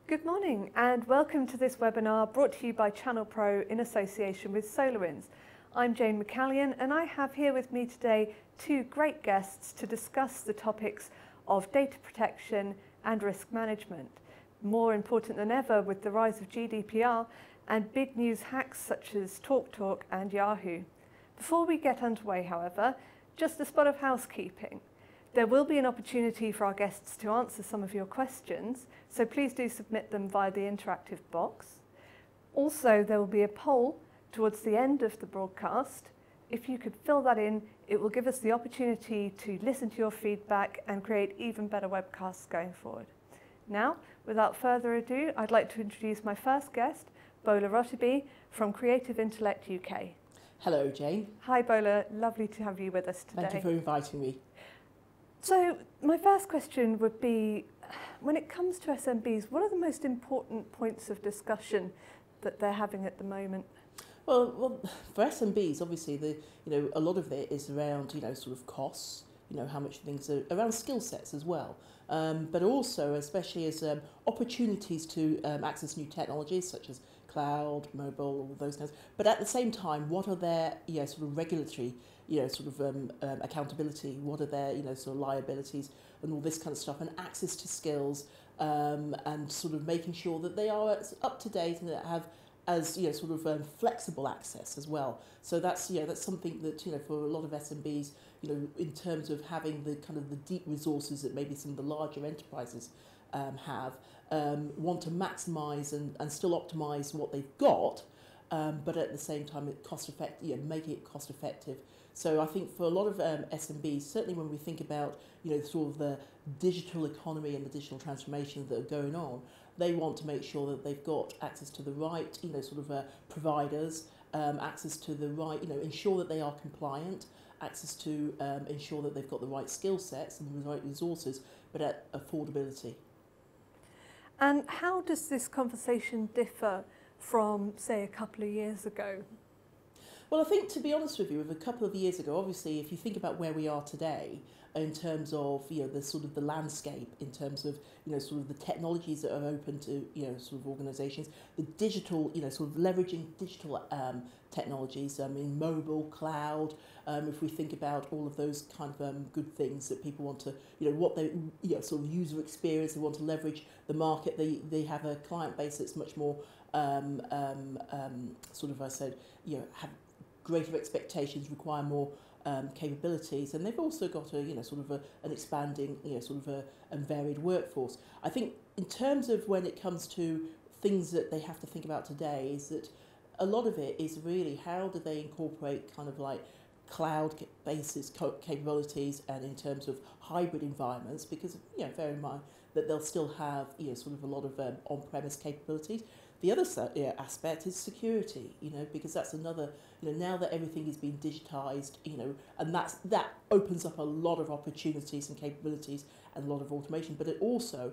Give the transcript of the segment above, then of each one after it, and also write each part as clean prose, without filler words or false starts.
Good morning and welcome to this webinar brought to you by Channel Pro in association with Solarwinds. I'm Jane McCallion and I have here with me today two great guests to discuss the topics of data protection and risk management. More important than ever with the rise of GDPR and big news hacks such as TalkTalk and Yahoo. Before we get underway, however, just a spot of housekeeping. There will be an opportunity for our guests to answer some of your questions, so please do submit them via the interactive box. Also, there will be a poll towards the end of the broadcast. If you could fill that in, it will give us the opportunity to listen to your feedback and create even better webcasts going forward. Now, without further ado, I'd like to introduce my first guest, Bola Roteby from Creative Intellect UK. Hello, Jane. Hi, Bola. Lovely to have you with us today. Thank you for inviting me. So my first question would be, when it comes to SMBs, what are the most important points of discussion that they're having at the moment? Well, for SMBs, obviously, a lot of it is around, sort of costs, how much things are around skill sets as well. But also, especially as opportunities to access new technologies such as cloud, mobile, all those kinds. But at the same time, what are their, sort of regulatory, accountability? What are their, sort of liabilities and all this kind of stuff, and access to skills, and sort of making sure that they are up to date and that have as sort of flexible access as well. So that's that's something that for a lot of SMBs, in terms of having the kind of the deep resources that maybe some of the larger enterprises have, want to maximise and still optimise what they've got, but at the same time making it cost effective. So I think for a lot of SMBs, certainly when we think about sort of the digital economy and the digital transformations that are going on, they want to make sure that they've got access to the right providers, access to the right, ensure that they are compliant, access to ensure that they've got the right skill sets and the right resources, but at affordability. And how does this conversation differ from, say, a couple of years ago? Well, I think, to be honest with you, a couple of years ago, obviously, if you think about where we are today, in terms of the sort of the landscape, in terms of sort of the technologies that are open to sort of organisations, the digital sort of leveraging digital technologies, in mobile, cloud. If we think about all of those kind of good things that people want to what they sort of user experience, they want to leverage the market. They have a client base that's much more sort of, I said, have greater expectations, require more capabilities, and they've also got a sort of an expanding and varied workforce. I think in terms of when it comes to things that they have to think about today, is that a lot of it is really how do they incorporate kind of like cloud-based capabilities, and in terms of hybrid environments, because bear in mind that they'll still have sort of a lot of on-premise capabilities. The other aspect is security, because that's another, now that everything is being digitised, and that opens up a lot of opportunities and capabilities and a lot of automation, but it also,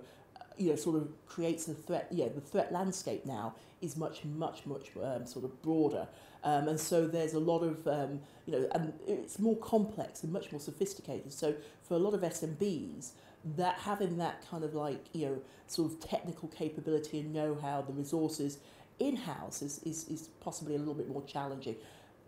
sort of creates a threat. The threat landscape now is much sort of broader, and so there's a lot of, and it's more complex and much more sophisticated. So for a lot of SMBs, that having that kind of like sort of technical capability and know-how, the resources in-house is possibly a little bit more challenging.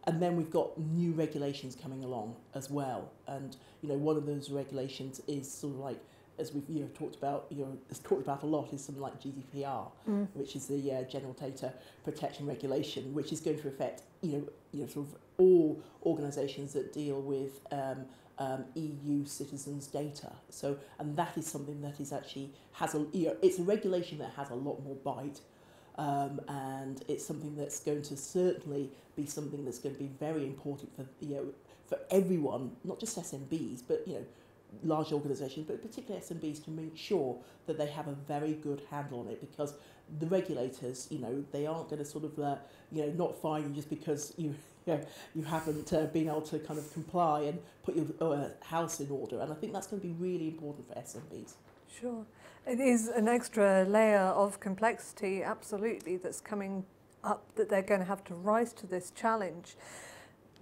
And then we've got new regulations coming along as well, and one of those regulations is sort of like, as we've talked about, it's talked about a lot, is something like GDPR, which is the General Data Protection Regulation, which is going to affect sort of all organisations that deal with EU citizens' data. So, and that is something that is actually has a it's a regulation that has a lot more bite, and it's something that's going to certainly be something that's going to be very important for for everyone, not just SMBs, but large organisations, but particularly SMBs, to make sure that they have a very good handle on it, because the regulators, they aren't going to sort of not fine you just because you haven't been able to kind of comply and put your house in order. And I think that's going to be really important for SMBs. Sure. It is an extra layer of complexity, absolutely, that's coming up, that they're going to have to rise to this challenge.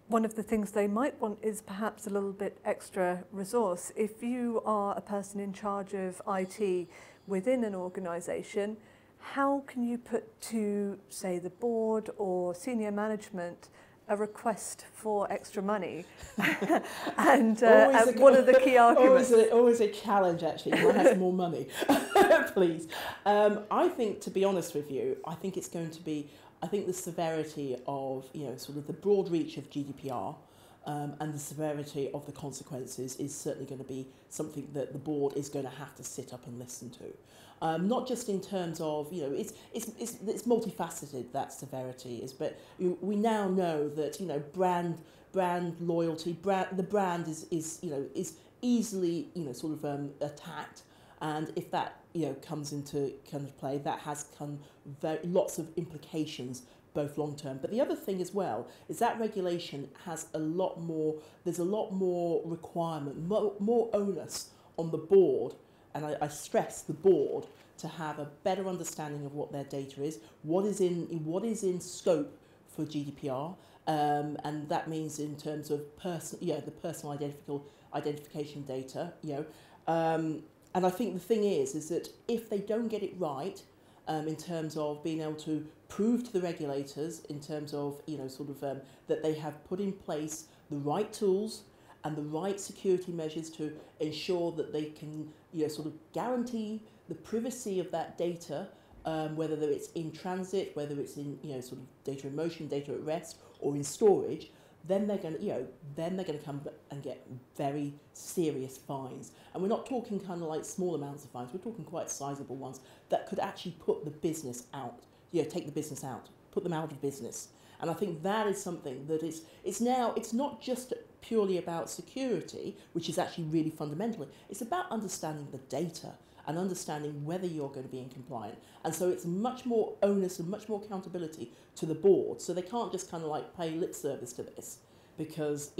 One of the things they might want is perhaps a little bit extra resource. If you are a person in charge of IT within an organisation, how can you put to, say, the board or senior management a request for extra money? And what are the key arguments? Always a challenge, actually. Can I have some more money? Please. I think, to be honest with you, I think it's going to be, I think the severity of, sort of the broad reach of GDPR and the severity of the consequences is certainly going to be something that the board is going to have to sit up and listen to. Not just in terms of, it's multifaceted, that severity is, but we now know that, brand loyalty, the brand is easily, sort of attacked. And if that, comes into kind of play, that has lots of implications, both long term. But the other thing as well is that regulation has there's a lot more requirement, more onus on the board, and I stress the board, to have a better understanding of what their data is, what is in scope for GDPR, and that means in terms of the personal identification data, and I think the thing is that if they don't get it right, in terms of being able to prove to the regulators, in terms of that they have put in place the right tools and the right security measures to ensure that they can sort of guarantee the privacy of that data, whether it's in transit, whether it's in sort of data in motion, data at rest, or in storage, then they're going to come and get very serious fines. And we're not talking kind of like small amounts of fines. We're talking quite sizable ones that could actually put the business out. Take the business out, put them out of business. And I think that is something that it's not just purely about security, which is actually really fundamental. It's about understanding the data and understanding whether you're going to be in compliant. And so it's much more onus and much more accountability to the board. So they can't just kind of like pay lip service to this, because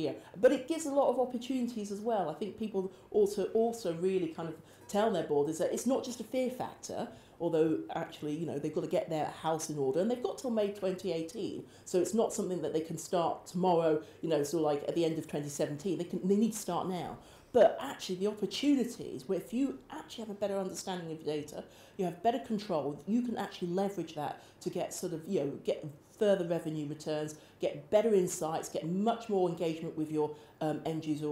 but it gives a lot of opportunities as well. I think people also really kind of tell their board is that it's not just a fear factor, although actually they've got to get their house in order, and they've got till May 2018, so it's not something that they can start tomorrow, sort of like at the end of 2017. They need to start now. But actually the opportunities, where if you actually have a better understanding of data, you have better control, you can actually leverage that to get sort of, get further revenue returns, get better insights, get much more engagement with your end user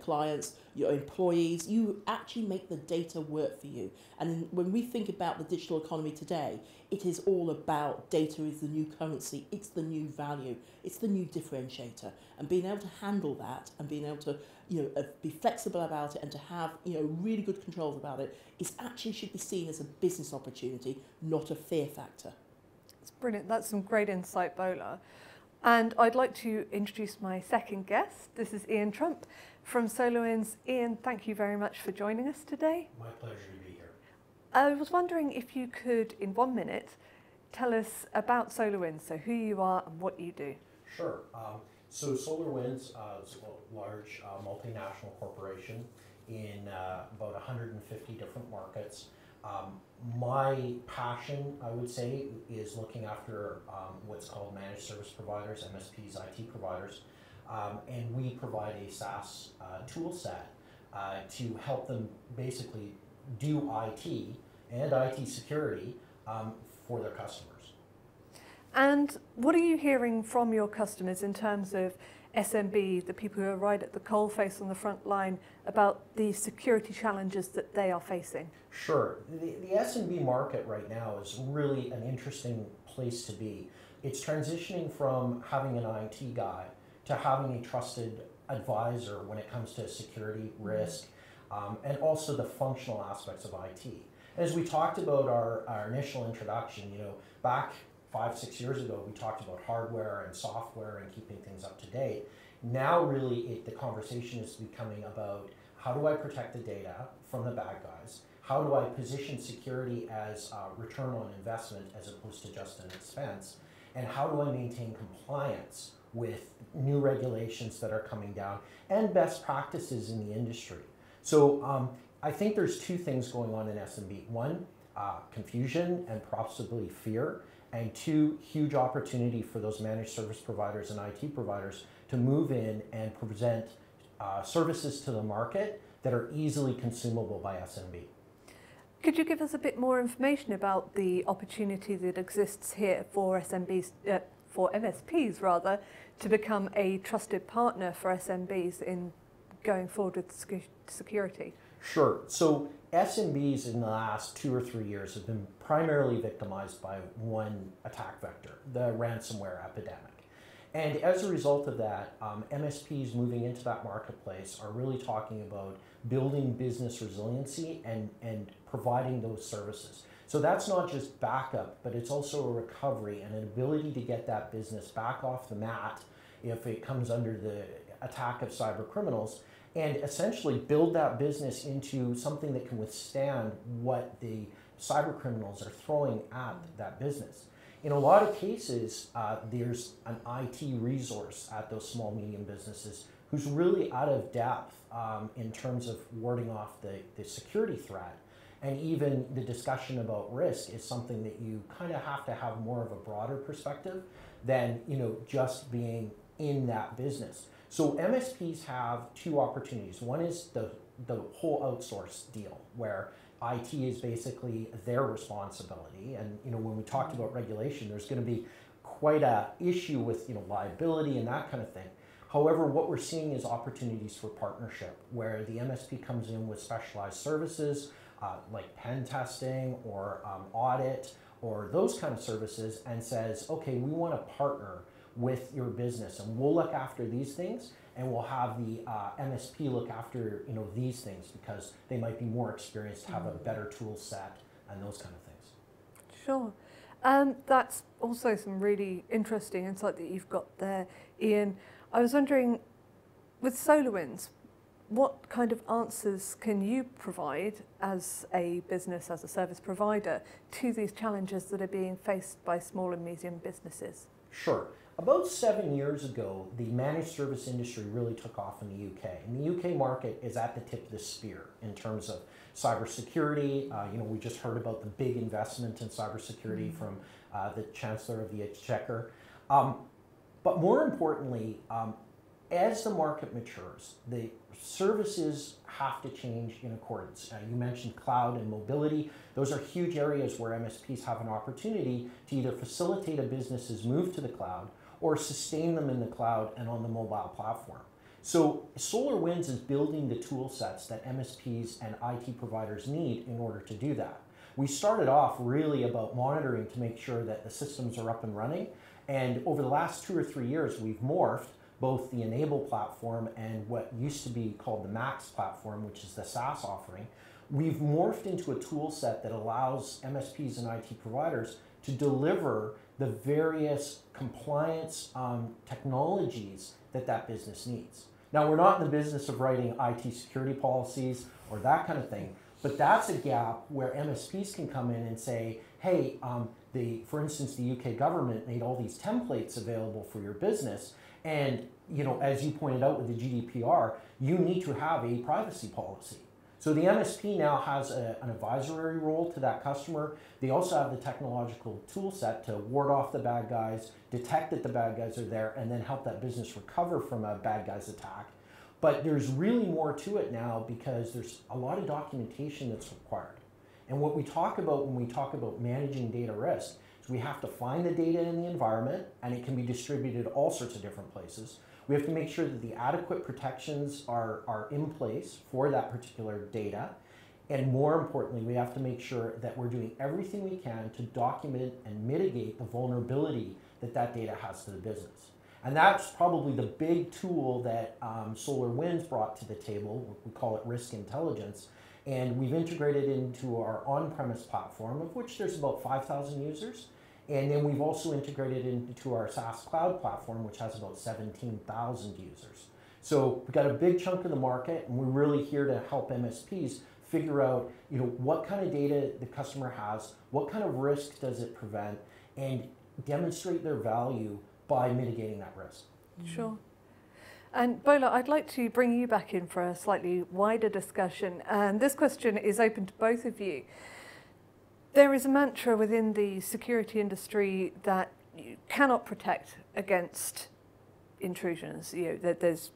clients, your employees. You actually make the data work for you. And when we think about the digital economy today, it is all about data is the new currency, it's the new value, it's the new differentiator. And being able to handle that and being able to be flexible about it and to have really good controls about it is actually should be seen as a business opportunity, not a fear factor. That's brilliant. That's some great insight, Bola. And I'd like to introduce my second guest. This is Ian Trent from Solarwinds. Ian, thank you very much for joining us today. My pleasure to be here. I was wondering if you could, in 1 minute, tell us about Solarwinds, so who you are and what you do. Sure. So Solarwinds is a large multinational corporation in about 150 different markets. My passion, I would say, is looking after what's called managed service providers, MSPs, IT providers, and we provide a SaaS tool set to help them basically do IT and IT security for their customers. And what are you hearing from your customers in terms of SMB, the people who are right at the coalface on the front line, about the security challenges that they are facing? Sure. The SMB market right now is really an interesting place to be. It's transitioning from having an IT guy to having a trusted advisor when it comes to security, risk, and also the functional aspects of IT. And as we talked about our initial introduction, back 5-6 years ago, we talked about hardware and software and keeping things up to date. Now really the conversation is becoming about how do I protect the data from the bad guys? How do I position security as a return on investment as opposed to just an expense? And how do I maintain compliance with new regulations that are coming down and best practices in the industry? So I think there's two things going on in SMB. One, confusion and possibly fear. And two, huge opportunity for those managed service providers and IT providers to move in and present services to the market that are easily consumable by SMB. Could you give us a bit more information about the opportunity that exists here for SMBs, for MSPs rather, to become a trusted partner for SMBs in going forward with security? Sure. So SMBs in the last 2 or 3 years have been primarily victimized by one attack vector, the ransomware epidemic. And as a result of that, MSPs moving into that marketplace are really talking about building business resiliency and providing those services. So that's not just backup, but it's also a recovery and an ability to get that business back off the mat if it comes under the attack of cyber criminals, and essentially build that business into something that can withstand what the cyber criminals are throwing at that business. In a lot of cases, there's an IT resource at those small, medium businesses who's really out of depth in terms of warding off the security threat. And even the discussion about risk is something that you kind of have to have more of a broader perspective than, you know, just being in that business. So MSPs have two opportunities. One is the whole outsource deal, where IT is basically their responsibility. And, you know, when we talked about regulation, there's going to be quite a issue with, you know, liability and that kind of thing. However, what we're seeing is opportunities for partnership, where the MSP comes in with specialized services like pen testing or audit or those kind of services, and says, okay, we want to partner with your business and we'll look after these things, and we'll have the MSP look after, you know, these things because they might be more experienced, have a better tool set and those kind of things. Sure. That's also some really interesting insight that you've got there, Ian. I was wondering, with Solarwinds, what kind of answers can you provide as a business, as a service provider, to these challenges that are being faced by small and medium businesses? Sure. About 7 years ago, the managed service industry really took off in the UK. And the UK market is at the tip of the spear in terms of cybersecurity. You know, we just heard about the big investment in cybersecurity from the Chancellor of the Exchequer. But more importantly, as the market matures, the services have to change in accordance. You mentioned cloud and mobility. Those are huge areas where MSPs have an opportunity to either facilitate a business's move to the cloud or sustain them in the cloud and on the mobile platform. So Solarwinds is building the tool sets that MSPs and IT providers need in order to do that. We started off really about monitoring to make sure that the systems are up and running. And over the last 2 or 3 years, we've morphed both the Enable platform and what used to be called the Max platform, which is the SaaS offering. We've morphed into a tool set that allows MSPs and IT providers to deliver the various compliance technologies that business needs. Now, we're not in the business of writing IT security policies or that kind of thing, but that's a gap where MSPs can come in and say, hey, for instance, the UK government made all these templates available for your business. And, you know, as you pointed out with the GDPR, you need to have a privacy policy. So the MSP now has an advisory role to that customer. They also have the technological tool set to ward off the bad guys, detect that the bad guys are there, and then help that business recover from a bad guy's attack. But there's really more to it now because there's a lot of documentation that's required. And what we talk about when we talk about managing data risk, we have to find the data in the environment, and it can be distributed all sorts of different places. We have to make sure that the adequate protections are in place for that particular data. And more importantly, we have to make sure that we're doing everything we can to document and mitigate the vulnerability that data has to the business. And that's probably the big tool that Solarwinds brought to the table. We call it risk intelligence. And we've integrated into our on-premise platform, of which there's about 5,000 users. And then we've also integrated into our SaaS cloud platform, which has about 17,000 users. So we've got a big chunk of the market, and we're really here to help MSPs figure out, you know, what kind of data the customer has, what kind of risk does it prevent, and demonstrate their value by mitigating that risk. Sure. And Bola, I'd like to bring you back in for a slightly wider discussion. And this question is open to both of you. There is a mantra within the security industry that you cannot protect against intrusions. You know, that there's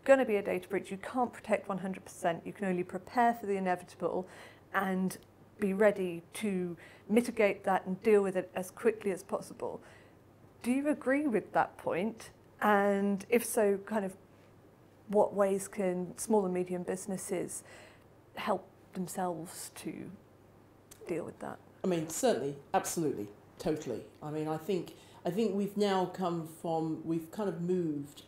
going to be a data breach. You can't protect 100%. You can only prepare for the inevitable and be ready to mitigate that and deal with it as quickly as possible. Do you agree with that point? And if so, kind of what ways can small and medium businesses help themselves to deal with that? I mean, certainly, absolutely, totally. I mean, I think we've now we've kind of moved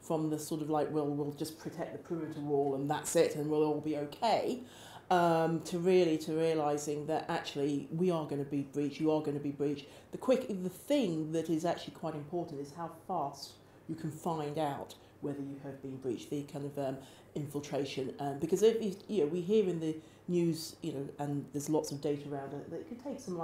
from the sort of like, well, we'll just protect the perimeter wall and that's it and we'll all be okay, to realising that actually we are going to be breached, you are going to be breached. The thing that is actually quite important is how fast you can find out whether you have been breached, the kind of infiltration. Because if we hear in the news, and there's lots of data around it, that it could take some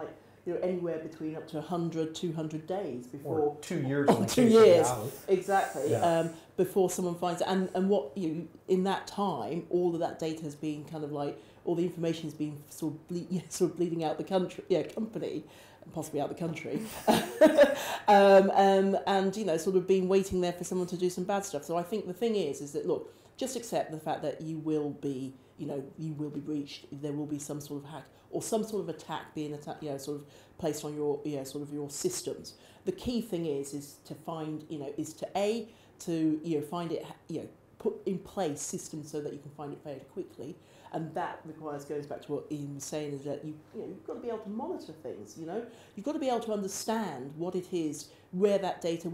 anywhere between up to 100, 200 days before... Or 2 years. Oh, 2 years, exactly, yeah. Before someone finds it. And what, in that time, all of that data has been kind of like, all the information has been sort of bleeding out the company, and possibly out the country, and sort of been waiting there for someone to do some bad stuff. So I think the thing is that, look, just accept the fact that you will be breached. There will be some sort of hack or some sort of attack being sort of placed on your your systems. The key thing is to find find it, put in place systems so that you can find it fairly quickly. And that goes back to what Ian was saying, is that you've got to be able to monitor things, You've got to be able to understand what it is, what that data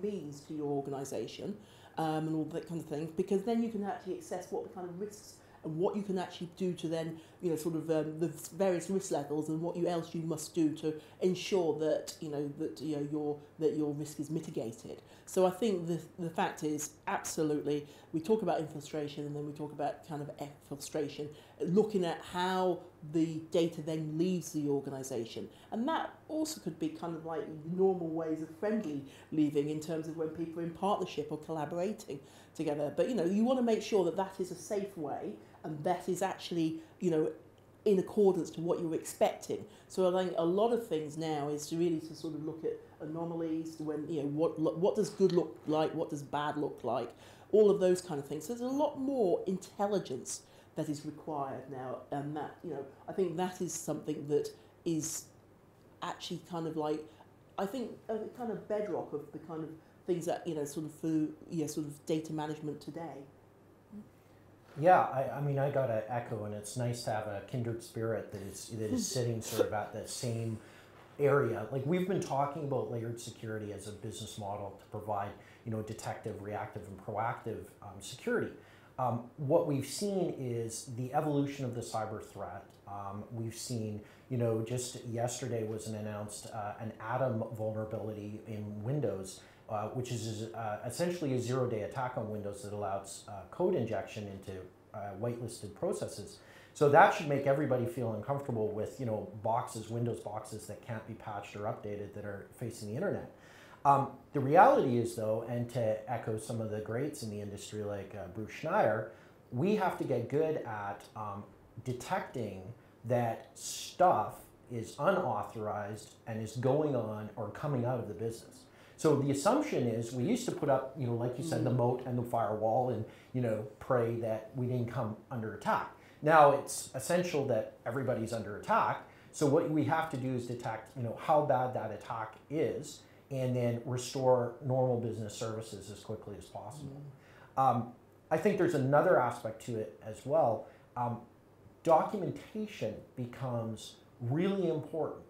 means to your organisation, and all that kind of thing, because then you can actually assess what the kind of risks and what you can actually do to then, the various risk levels and what else you must do to ensure that, your risk is mitigated. So I think the fact is, absolutely, we talk about infiltration and then we talk about kind of exfiltration, looking at how the data then leaves the organisation. And that also could be kind of like normal ways of friendly leaving, in terms of when people are in partnership or collaborating together. But, you want to make sure that that is a safe way, and that is actually, in accordance to what you're expecting. So I think a lot of things now is to sort of look at anomalies, when, what does good look like, what does bad look like, all of those kind of things. So there's a lot more intelligence that is required now, and that, I think that is something that is actually kind of like, I think, a kind of bedrock of the kind of things that, sort of data management today. Yeah, I mean, I got to echo, and it's nice to have a kindred spirit that is sitting sort of at the same area. Like, we've been talking about layered security as a business model to provide, detective, reactive, and proactive security. What we've seen is the evolution of the cyber threat. We've seen, just yesterday was announced an Atom vulnerability in Windows, which is essentially a zero-day attack on Windows that allows code injection into whitelisted processes. So that should make everybody feel uncomfortable with, Windows boxes that can't be patched or updated that are facing the internet. The reality is, though, and to echo some of the greats in the industry like Bruce Schneier, we have to get good at detecting that stuff is unauthorized and is going on or coming out of the business. So the assumption is, we used to put up, like you said, the moat and the firewall, and, pray that we didn't come under attack. Now it's essential that everybody's under attack. So what we have to do is detect, how bad that attack is, and then restore normal business services as quickly as possible. I think there's another aspect to it as well. Documentation becomes really important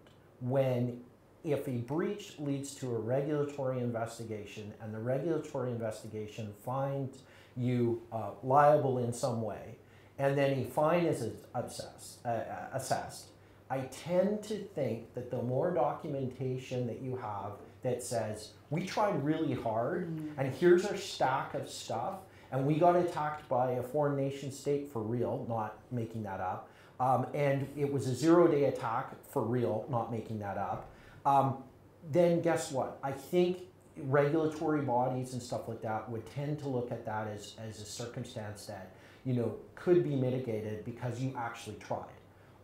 if a breach leads to a regulatory investigation, and the regulatory investigation finds you liable in some way, and then a fine is assessed, I tend to think that the more documentation that you have that says, we tried really hard, and here's our stack of stuff, and we got attacked by a foreign nation state for real, not making that up, and it was a zero-day attack for real, not making that up, then guess what? I think regulatory bodies and stuff like that would tend to look at that as a circumstance that, could be mitigated because you actually tried.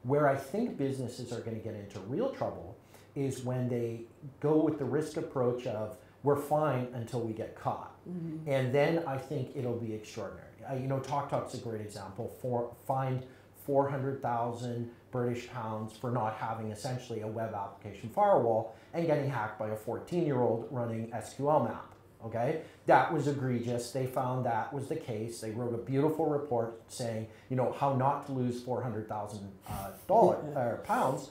Where I think businesses are going to get into real trouble is when they go with the risk approach of, we're fine until we get caught. And then I think it'll be extraordinary. TalkTalk's a great example. Fined 400,000 British pounds for not having essentially a web application firewall and getting hacked by a 14-year-old running SQL map. Okay, that was egregious. They found that was the case. They wrote a beautiful report saying, you know, how not to lose $400,000 pounds.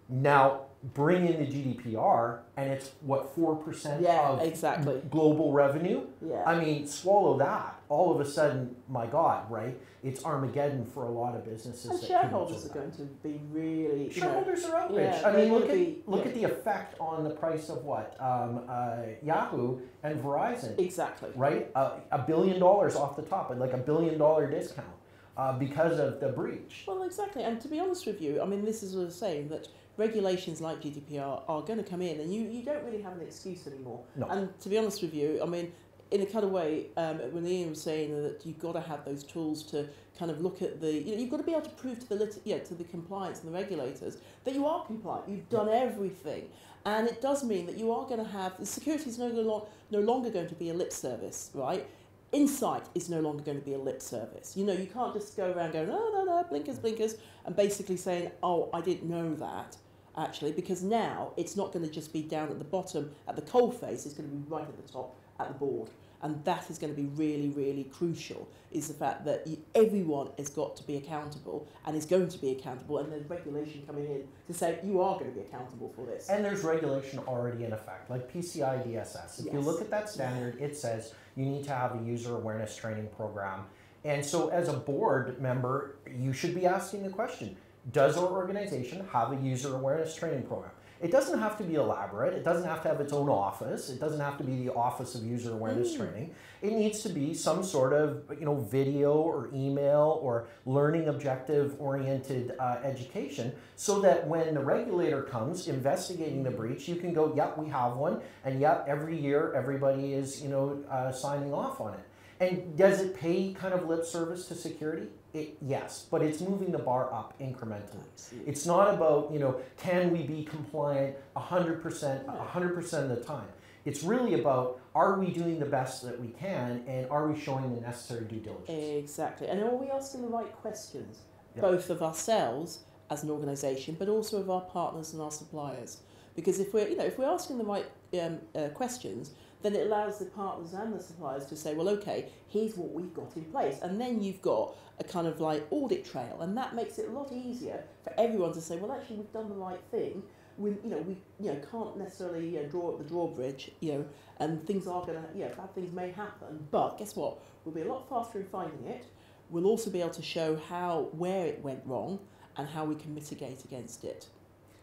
Now bring in the GDPR, and it's what, 4% of global revenue. Yeah. I mean, swallow that. All of a sudden, my God, right? It's Armageddon for a lot of businesses. And shareholders are going to be really. Shareholders are outraged. Yeah, I mean, look at the effect on the price of what Yahoo and Verizon. Exactly. Right, $1 billion off the top, like $1 billion discount because of the breach. Well, exactly. And to be honest with you, I mean, this is what I'm saying, that regulations like GDPR are going to come in, and you don't really have an excuse anymore. No. And to be honest with you, I mean, in a kind of way, when Ian was saying that you've got to have those tools to kind of look at the, you know, you've got to be able to prove to the to the compliance and the regulators that you are compliant. You've done everything, and it does mean that you are going to have the security is no longer going to be a lip service, right? Insight is no longer going to be a lip service. You know, you can't just go around going, oh, no, blinkers, and basically saying, oh, I didn't know that, actually, because now it's not going to just be down at the bottom, at the coal face, it's going to be right at the top, at the board. And that is going to be really, really crucial, is the fact that everyone has got to be accountable and is going to be accountable, and there's regulation coming in to say you are going to be accountable for this. And there's regulation already in effect, like PCI DSS. If you look at that standard, it says you need to have a user awareness training program. And so as a board member, you should be asking the question, does our organization have a user awareness training program? It doesn't have to be elaborate. It doesn't have to have its own office. It doesn't have to be the Office of User Awareness Training. It needs to be some sort of, you know, video or email or learning objective-oriented education, so that when the regulator comes investigating the breach, you can go, yep, we have one, and yep, every year everybody is, you know, signing off on it. And does it pay kind of lip service to security? Yes, but it's moving the bar up incrementally. Absolutely. It's not about, you know, can we be compliant 100% of the time. It's really about, are we doing the best that we can, and are we showing the necessary due diligence? Exactly. And are we asking the right questions, both of ourselves as an organisation, but also of our partners and our suppliers? Because if we're, you know, if we're asking the right questions, then it allows the partners and the suppliers to say, well, okay, here's what we've got in place. And then you've got a kind of like audit trail, and that makes it a lot easier for everyone to say, well, actually, we've done the right thing. We can't necessarily draw up the drawbridge, you know, and things are going to, bad things may happen. But guess what? We'll be a lot faster in finding it. We'll also be able to show where it went wrong and how we can mitigate against it.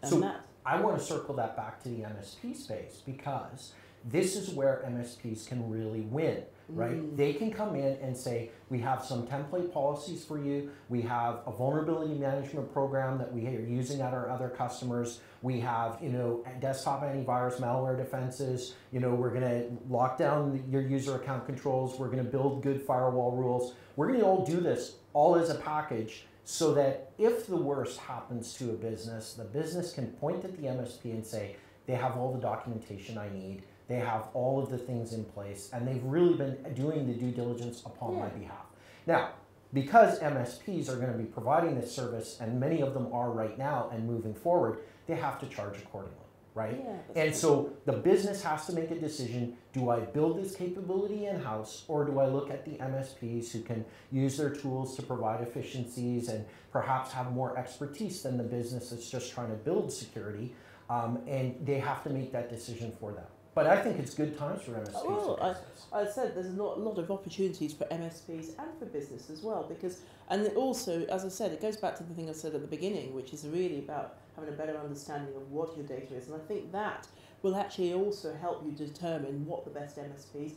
And so I want to circle that back to the MSP space, because this is where MSPs can really win, right? They can come in and say, we have some template policies for you. We have a vulnerability management program that we are using at our other customers. We have, you know, desktop antivirus, malware defenses. You know, we're going to lock down your user account controls. We're going to build good firewall rules. We're going to all do this all as a package, so that if the worst happens to a business, the business can point at the MSP and say, they have all the documentation I need. They have all of the things in place, and they've really been doing the due diligence upon my behalf. Now, because MSPs are going to be providing this service, and many of them are right now and moving forward, they have to charge accordingly, right? Yeah, and so the business has to make a decision, do I build this capability in-house, or do I look at the MSPs who can use their tools to provide efficiencies and perhaps have more expertise than the business that's just trying to build security, and they have to make that decision for them. But I think it's good times for MSPs. Well, I said there's a lot of opportunities for MSPs and for business as well, because, and it also, as I said, it goes back to the thing I said at the beginning, which is really about having a better understanding of what your data is. And I think that will actually also help you determine what the best MSPs,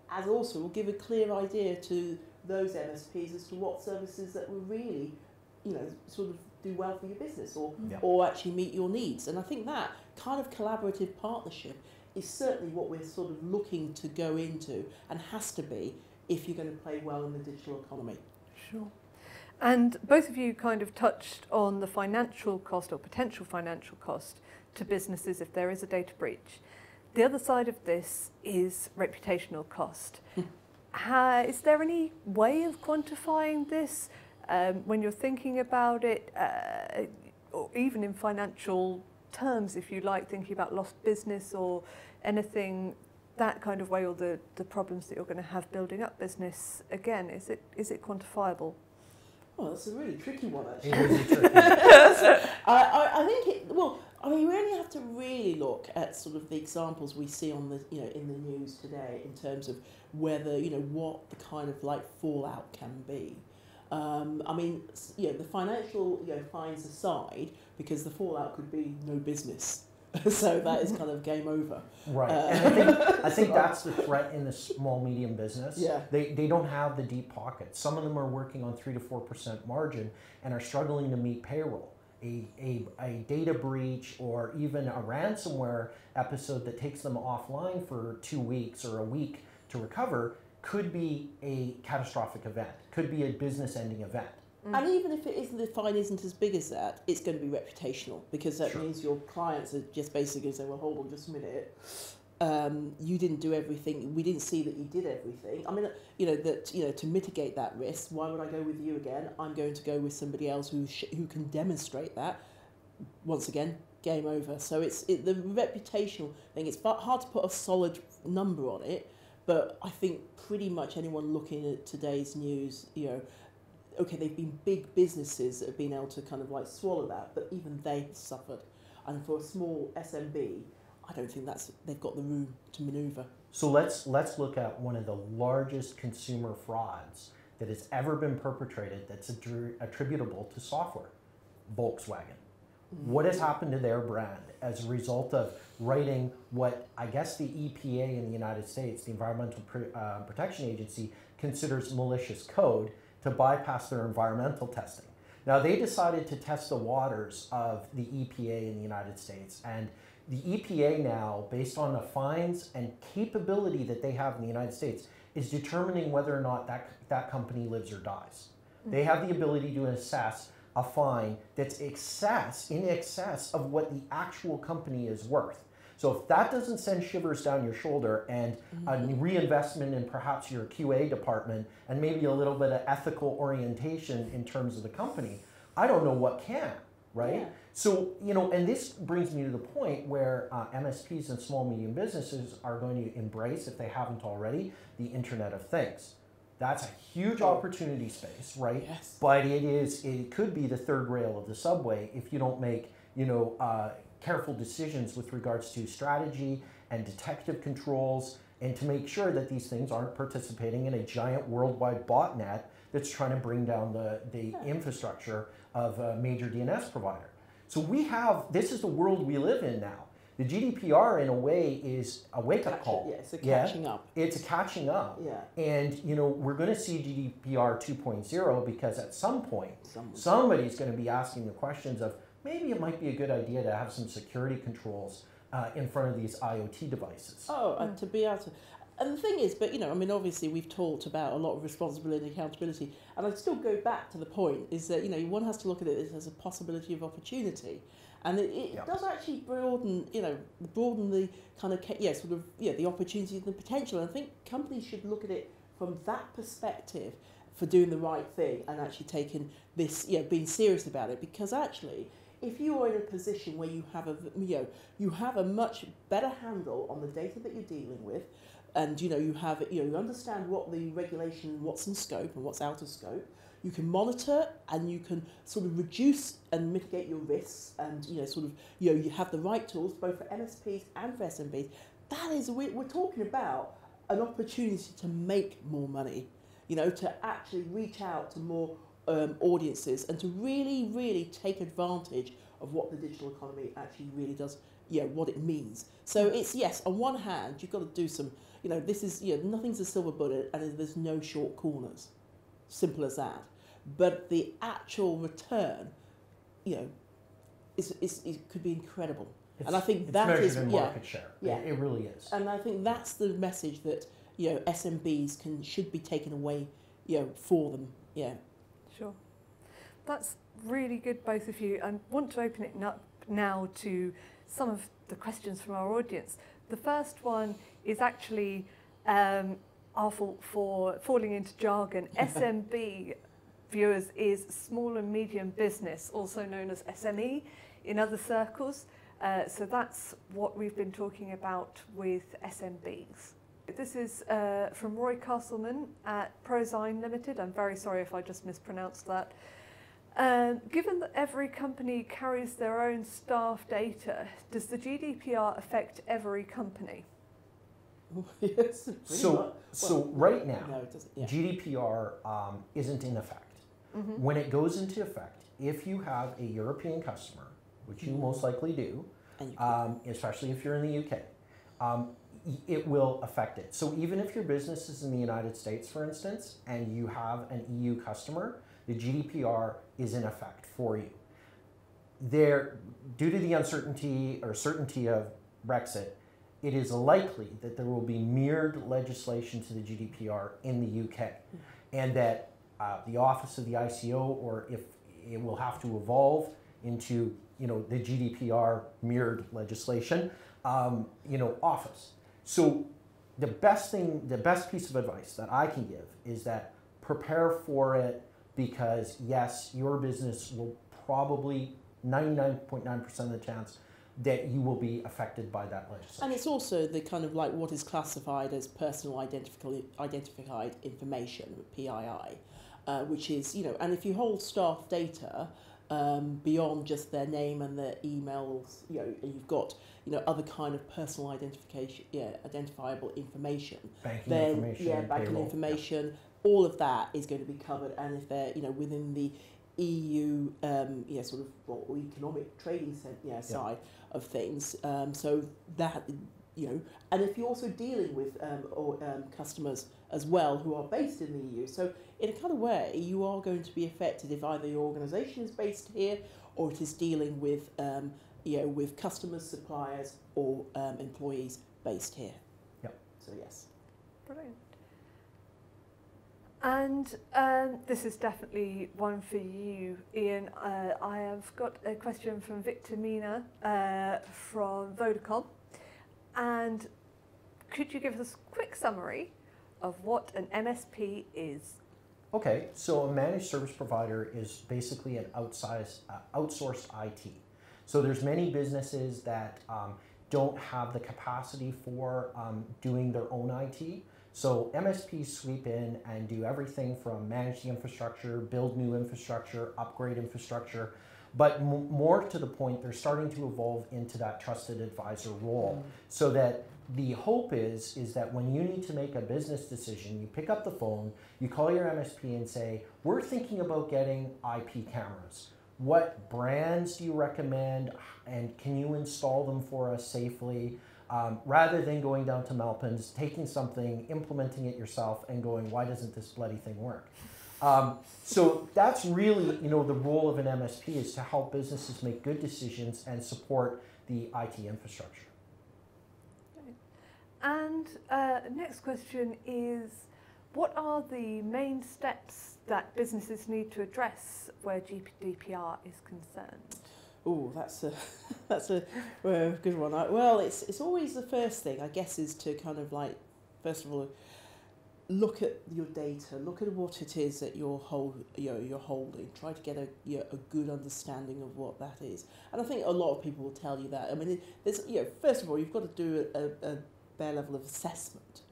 as also will give a clear idea to those MSPs as to what services that will really, you know, sort of do well for your business or actually meet your needs. And I think that kind of collaborative partnership is certainly what we're sort of looking to go into, and has to be if you're going to play well in the digital economy. Sure. And both of you kind of touched on the financial cost or potential financial cost to businesses if there is a data breach. The other side of this is reputational cost. Is there any way of quantifying this? when you're thinking about it, or even in financial terms, if you like, thinking about lost business or anything that kind of way, or the problems that you're going to have building up business, again, is it quantifiable? Oh, that's a really tricky one, actually. It is a tricky I think we only have to really look at sort of the examples we see on the, in the news today in terms of whether, what the kind of like fallout can be. The financial, fines aside, because the fallout could be no business. So that is kind of game over. Right, and I think that's the threat in the small, medium business. Yeah. They don't have the deep pockets. Some of them are working on 3 to 4% margin and are struggling to meet payroll. A data breach or even a ransomware episode that takes them offline for 2 weeks or a week to recover could be a catastrophic event, could be a business-ending event. And even if the fine isn't as big as that, it's going to be reputational, because that means your clients are just basically saying, well, hold on just a minute, you didn't do everything, we didn't see that you did everything. I mean, to mitigate that risk, why would I go with you again? I'm going to go with somebody else who can demonstrate that. Once again, game over. So the reputational thing, it's hard to put a solid number on it, but I think pretty much anyone looking at today's news, okay, they've been big businesses that have been able to kind of like swallow that, but even they suffered. And for a small SMB, I don't think they've got the room to manoeuvre. So let's look at one of the largest consumer frauds that has ever been perpetrated that's attributable to software, Volkswagen. Mm-hmm. What has happened to their brand as a result of writing what I guess the EPA in the United States, the Environmental Protection Agency, considers malicious code to bypass their environmental testing. Now, they decided to test the waters of the EPA in the United States, and the EPA now, based on the fines and capability that they have in the United States, is determining whether or not that company lives or dies. Mm-hmm. They have the ability to assess a fine that's in excess of what the actual company is worth. So if that doesn't send shivers down your shoulder and a reinvestment in perhaps your QA department and maybe a little bit of ethical orientation in terms of the company, I don't know what can, right? Yeah. So, and this brings me to the point where MSPs and small, medium businesses are going to embrace, if they haven't already, the Internet of Things. That's a huge opportunity space, right? Yes. But it could be the third rail of the subway if you don't make, careful decisions with regards to strategy and detective controls, and to make sure that these things aren't participating in a giant worldwide botnet that's trying to bring down the infrastructure of a major DNS provider. So this is the world we live in now. The GDPR, in a way, is a wake-up call. Yeah, it's a catching up. It's a catching up. Yeah. And, we're going to see GDPR 2.0 because at some point, somebody's going to be asking the questions of, maybe it might be a good idea to have some security controls in front of these IoT devices. To be able to... And the thing is, but, obviously we've talked about a lot of responsibility and accountability, and I'd still go back to the point is that, one has to look at it as a possibility of opportunity. And it does actually broaden the kind of, the opportunities and the potential. And I think companies should look at it from that perspective for doing the right thing and actually taking this, being serious about it. Because actually, if you are in a position where you have a much better handle on the data that you're dealing with, and you understand what the regulation, what's in scope and what's out of scope, you can monitor and you can sort of reduce and mitigate your risks, and you have the right tools both for MSPs and for SMBs. That is, we're talking about an opportunity to make more money, to actually reach out to more audiences and to really, really take advantage of what the digital economy actually really does, what it means. So it's, yes, on one hand, you've got to do some, this is, nothing's a silver bullet and there's no short corners. Simple as that. But the actual return, it could be incredible. And I think that is market share. Yeah, it really is. And I think that's the message that SMBs should be taken away, for them. Yeah. Sure. That's really good, both of you. I want to open it up now to some of the questions from our audience. The first one is actually our fault for falling into jargon. SMB viewers is small and medium business, also known as SME in other circles. So that's what we've been talking about with SMBs. This is from Roy Castleman at Prozyme Limited. I'm very sorry if I just mispronounced that. Given that every company carries their own staff data, does the GDPR affect every company? Yes. So right now, no, it doesn't, yeah. GDPR isn't in effect. Mm-hmm. When it goes into effect, if you have a European customer, which you most likely do, especially if you're in the UK, it will affect it. So even if your business is in the United States, for instance, and you have an EU customer, the GDPR is in effect for you. Due to the uncertainty or certainty of Brexit, it is likely that there will be mirrored legislation to the GDPR in the UK, and that the Office of the ICO, or if it will have to evolve into the GDPR mirrored legislation, office. So the best piece of advice that I can give is that prepare for it, because yes, your business will probably 99.9% of the chance that you will be affected by that legislation. And it's also the kind of like what is classified as personal identified information, PII, which is, and if you hold staff data beyond just their name and their emails, and you've got, other kind of personal identifiable information. Banking information. Banking payroll, information, all of that is going to be covered. And if they're, within the EU, economic trading side of things, so that, and if you're also dealing with customers as well who are based in the EU, so in a kind of way, you are going to be affected if either your organisation is based here or it is dealing with, with customers, suppliers, or employees based here. Yep. So yes. Brilliant. And this is definitely one for you, Ian. I have got a question from Victor Mina from Vodacom. And could you give us a quick summary of what an MSP is? Okay, so a managed service provider is basically an outsourced IT. So there's many businesses that don't have the capacity for doing their own IT. So MSPs sweep in and do everything from manage the infrastructure, build new infrastructure, upgrade infrastructure. But more to the point, they're starting to evolve into that trusted advisor role. So that the hope is that when you need to make a business decision, you pick up the phone, you call your MSP and say, we're thinking about getting IP cameras. What brands do you recommend, and can you install them for us safely? Rather than going down to Malpin's, taking something, implementing it yourself, and going, why doesn't this bloody thing work? So that's really, the role of an MSP, is to help businesses make good decisions and support the IT infrastructure. And next question is, what are the main steps that businesses need to address where GDPR is concerned? Oh, that's a good one. Well, it's always the first thing, I guess, is to kind of like, first of all, look at your data, look at what it is that you're holding. Try to get a good understanding of what that is. And I think a lot of people will tell you that. I mean, there's first of all, you've got to do a bare level of assessment.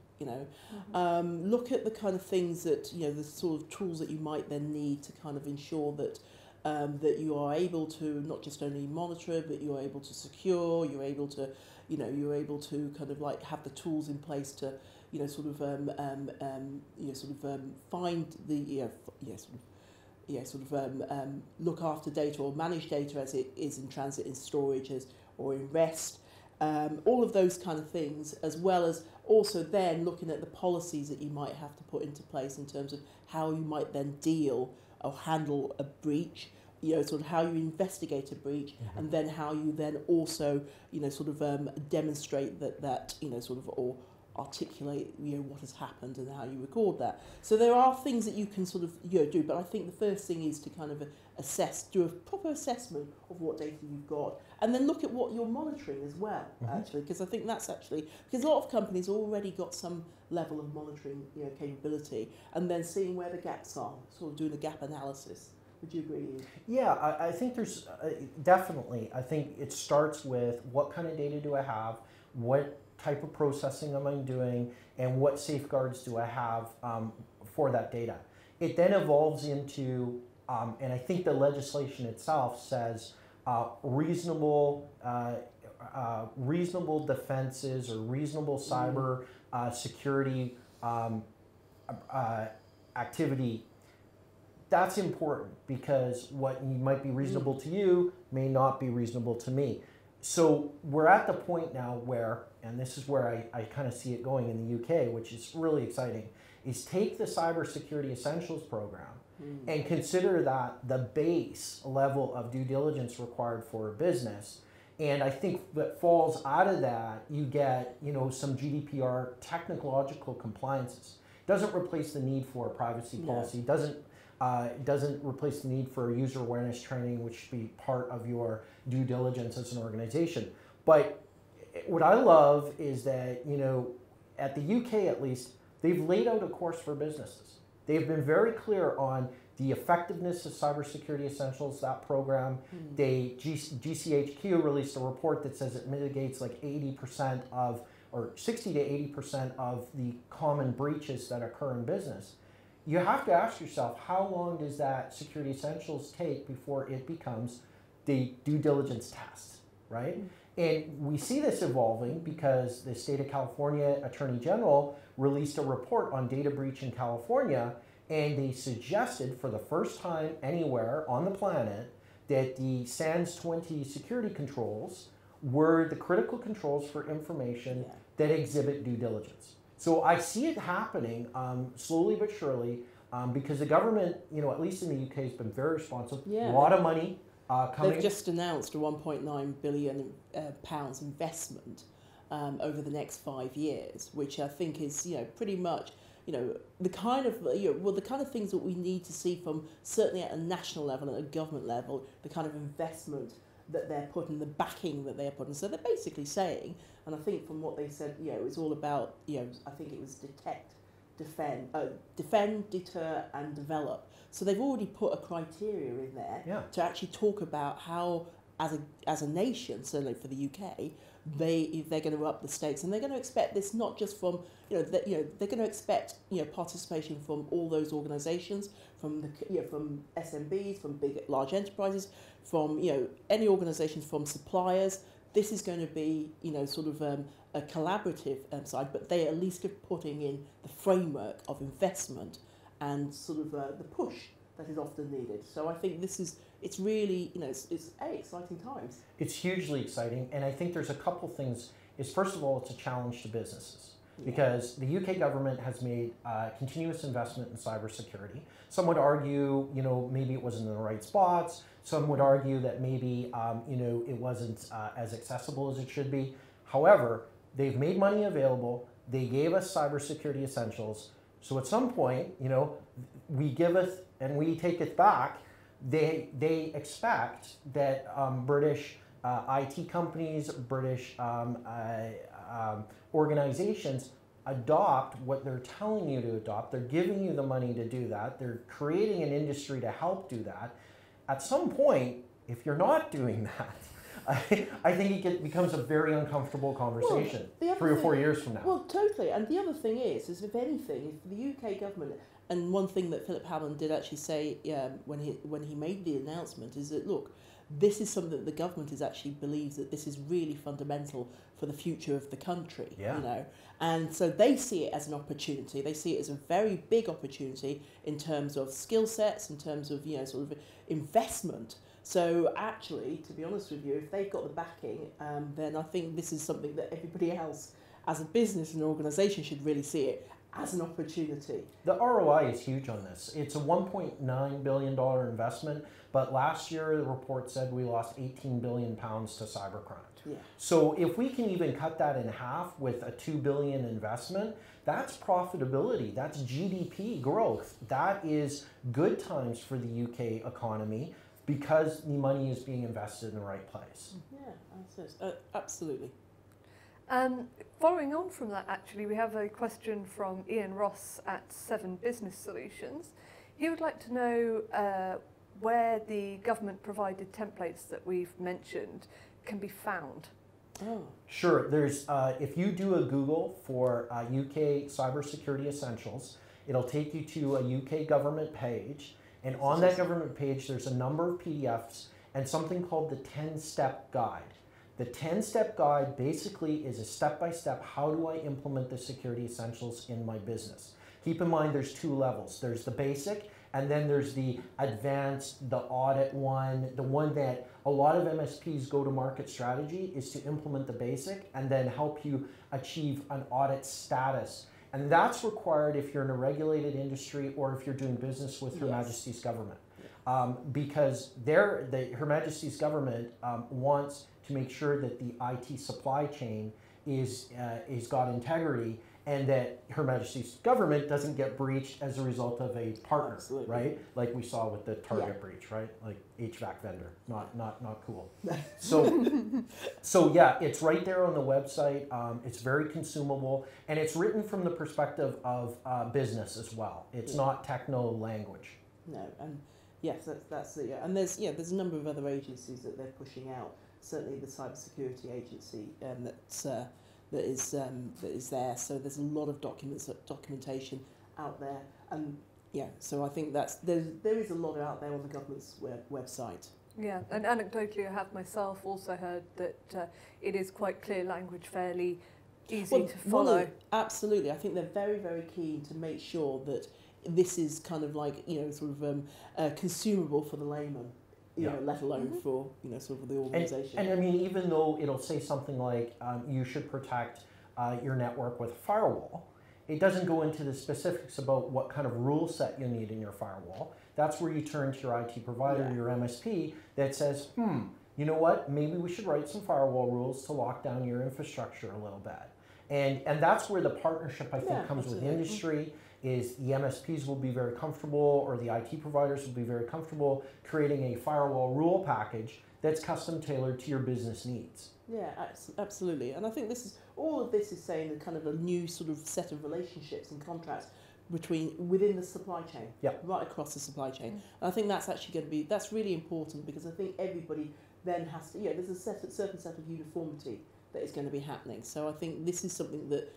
Look at the kind of things that the sort of tools that you might then need to kind of ensure that that you are able to not just only monitor it, but you're able to secure. You're able to kind of like have the tools in place to find the look after data or manage data as it is in transit, in storage, or in rest. All of those kind of things, as well as also then looking at the policies that you might have to put into place in terms of how you might then deal or handle a breach, sort of how you investigate a breach, and then how you then also, demonstrate that articulate what has happened and how you record that. So there are things that you can sort of do, but I think the first thing is to kind of do a proper assessment of what data you've got, and then look at what you're monitoring as well, actually, because I think that's because a lot of companies already got some level of monitoring capability, and then seeing where the gaps are, sort of doing a gap analysis. Would you agree, Ian? Yeah, I think there's definitely, I think it starts with what kind of data do I have, what type of processing am I doing, and what safeguards do I have for that data. It then evolves into, and I think the legislation itself says reasonable defenses or reasonable cyber security activity. That's important because what might be reasonable to you may not be reasonable to me. So we're at the point now where, and this is where I kind of see it going in the UK, which is really exciting, is take the Cybersecurity Essentials program and consider that the base level of due diligence required for a business. And I think that falls out of that, you get some GDPR technological compliances. Doesn't replace the need for a privacy policy, doesn't replace the need for user awareness training, which should be part of your due diligence as an organization. But what I love is that, at the UK at least, they've laid out a course for businesses. They've been very clear on the effectiveness of Cybersecurity Essentials, that program. GCHQ released a report that says it mitigates like 80% of, or 60 to 80% of the common breaches that occur in business. You have to ask yourself, how long does that Security Essentials take before it becomes the due diligence test, right? And we see this evolving because the state of California Attorney General released a report on data breach in California, and they suggested for the first time anywhere on the planet that the SANS 20 security controls were the critical controls for information that exhibit due diligence. So I see it happening slowly but surely because the government, at least in the UK, has been very responsive. A lot of money coming. They've just announced a £1.9 billion pounds investment over the next 5 years, which I think is, pretty much, the kind of, the kind of things that we need to see from certainly at a national level and at a government level, the kind of investment that they're putting, the backing that they're putting. So they're basically saying, and I think from what they said, it's all about, I think it was detect, defend, deter, and develop. So they've already put a criteria in there to actually talk about how, as a nation, certainly for the UK, they're going to up the stakes, and they're going to expect this not just from, they're going to expect participation from all those organisations, from from SMBs, from large enterprises, from any organisations, from suppliers. This is going to be sort of a collaborative side, but they at least are putting in the framework of investment and sort of the push that is often needed. So I think it's really it's exciting times. It's hugely exciting, and I think there's a couple things. First of all, it's a challenge to businesses because the UK government has made continuous investment in cybersecurity. Some would argue, maybe it wasn't in the right spots. Some would argue that maybe, it wasn't as accessible as it should be. However, they've made money available. They gave us Cybersecurity Essentials. So at some point, we giveth and we taketh back. They expect that British IT companies, British organizations adopt what they're telling you to adopt. They're giving you the money to do that. They're creating an industry to help do that. At some point, if you're not doing that, I think it becomes a very uncomfortable conversation 3 or 4 years from now. Well, totally. And the other thing is if anything, if the UK government, and one thing that Philip Hammond did actually say when he made the announcement is that, look, this is something that the government actually believes that this is really fundamental for the future of the country, and so they see it as an opportunity. They see it as a very big opportunity in terms of skill sets, in terms of sort of investment. So actually, to be honest with you, if they've got the backing, then I think this is something that everybody else, as a business and organisation, should really see it as an opportunity. The ROI is huge on this. It's a $1.9 billion investment, but last year the report said we lost £18 billion to cybercrime. Yeah. So if we can even cut that in half with a $2 billion investment, that's profitability, that's GDP growth. That is good times for the UK economy because the money is being invested in the right place. Yeah, absolutely. Following on from that, actually, we have a question from Ian Ross at 7 Business Solutions. He would like to know where the government-provided templates that we've mentioned can be found. Oh. Sure. There's if you do a Google for UK cybersecurity essentials, it'll take you to a UK government page, and on that government page, there's a number of PDFs and something called the 10-step guide. The 10-step guide basically is a step-by-step, how do I implement the security essentials in my business? Keep in mind there's 2 levels. There's the basic, and then there's the advanced, the audit one, the one that a lot of MSPs go-to-market strategy is to implement the basic and then help you achieve an audit status. And that's required if you're in a regulated industry or if you're doing business with Her Majesty's government. Because Her Majesty's government wants to make sure that the IT supply chain is got integrity, and that Her Majesty's government doesn't get breached as a result of a partner, right? Like we saw with the Target breach, right? Like HVAC vendor, not cool. So yeah, it's right there on the website. It's very consumable, and it's written from the perspective of business as well. It's not techno language. No, and yes, that's it. Yeah. And there's a number of other agencies that they're pushing out. Certainly the cybersecurity agency that is there. So there's a lot of documentation out there, and so I think there is a lot out there on the government's website. Yeah, and anecdotally, I have myself also heard that it is quite clear language, fairly easy to follow. Absolutely, I think they're very, very keen to make sure that this is kind of like consumable for the layman. Let alone for sort of the organisation. And I mean, even though it'll say something like you should protect your network with a firewall, it doesn't go into the specifics about what kind of rule set you need in your firewall. That's where you turn to your IT provider, your MSP, that says, you know what, maybe we should write some firewall rules to lock down your infrastructure a little bit. And that's where the partnership, I think, comes with industry. Is the MSPs will be very comfortable, or the IT providers will be very comfortable creating a firewall rule package that's custom tailored to your business needs. Yeah, absolutely. And I think all of this is saying a kind of a new sort of set of relationships and contracts within the supply chain, right across the supply chain. And I think that's actually that's really important, because I think everybody then has to, there's a certain set of uniformity that is going to be happening. So I think this is something that